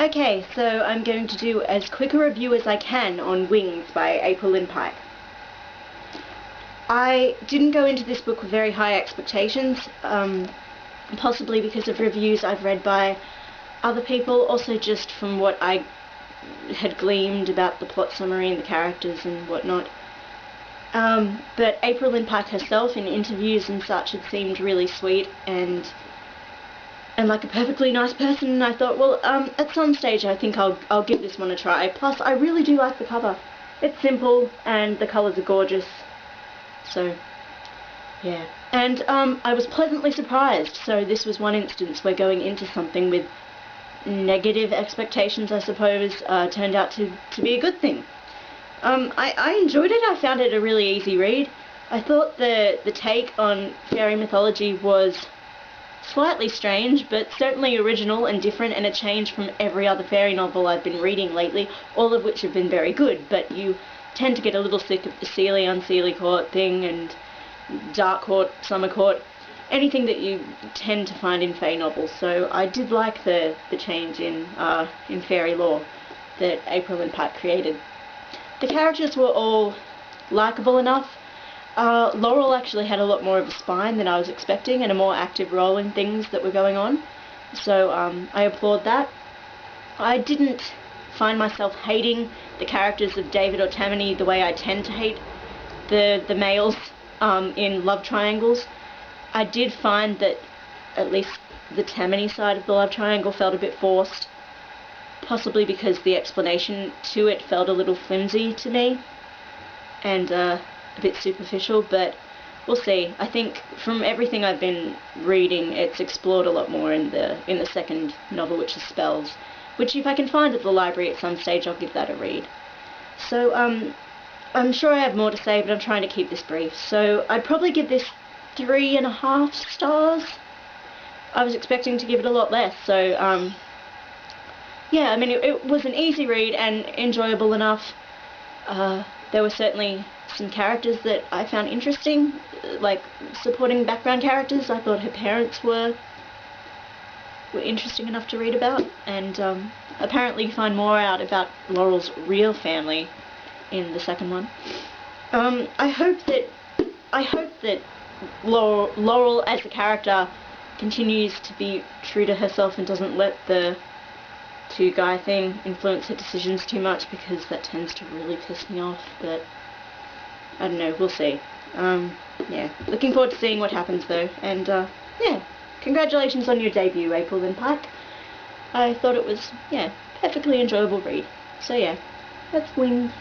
Okay, so I'm going to do as quick a review as I can on Wings by Aprilynne Pike. I didn't go into this book with very high expectations, possibly because of reviews I've read by other people, also just from what I had gleaned about the plot summary and the characters and whatnot. But Aprilynne Pike herself, in interviews and such, had seemed really sweet and like a perfectly nice person, and I thought, well, at some stage I think I'll give this one a try. Plus, I really do like the cover. It's simple, and the colours are gorgeous, so, yeah. And I was pleasantly surprised, so this was one instance where going into something with negative expectations, I suppose, turned out to be a good thing. I enjoyed it. I found it a really easy read. I thought the take on fairy mythology was slightly strange, but certainly original and different, and a change from every other fairy novel I've been reading lately, all of which have been very good, but you tend to get a little sick of the Seelie Unseelie Court thing, and Dark Court, Summer Court, anything that you tend to find in fae novels. So I did like the change in fairy lore that Aprilynne Pike created. The characters were all likeable enough. Laurel actually had a lot more of a spine than I was expecting, and a more active role in things that were going on, so I applaud that. I didn't find myself hating the characters of David or Tammany the way I tend to hate the males in love triangles. I did find that at least the Tammany side of the love triangle felt a bit forced, possibly because the explanation to it felt a little flimsy to me, and a bit superficial, but we'll see. I think from everything I've been reading, it's explored a lot more in the second novel, which is Spells, which if I can find at the library at some stage, I'll give that a read. So I'm sure I have more to say, but I'm trying to keep this brief. So I'd probably give this 3.5 stars. I was expecting to give it a lot less, so yeah, I mean, it was an easy read and enjoyable enough. There were certainly some characters that I found interesting, like supporting background characters. I thought her parents were interesting enough to read about, and apparently you find more out about Laurel's real family in the second one. I hope that Laurel as a character continues to be true to herself and doesn't let the two-guy thing influence her decisions too much, because that tends to really piss me off, but I don't know, we'll see. Yeah, looking forward to seeing what happens though, and yeah, congratulations on your debut, Aprilynne Pike. I thought it was, yeah, perfectly enjoyable read. So yeah, that's Wings.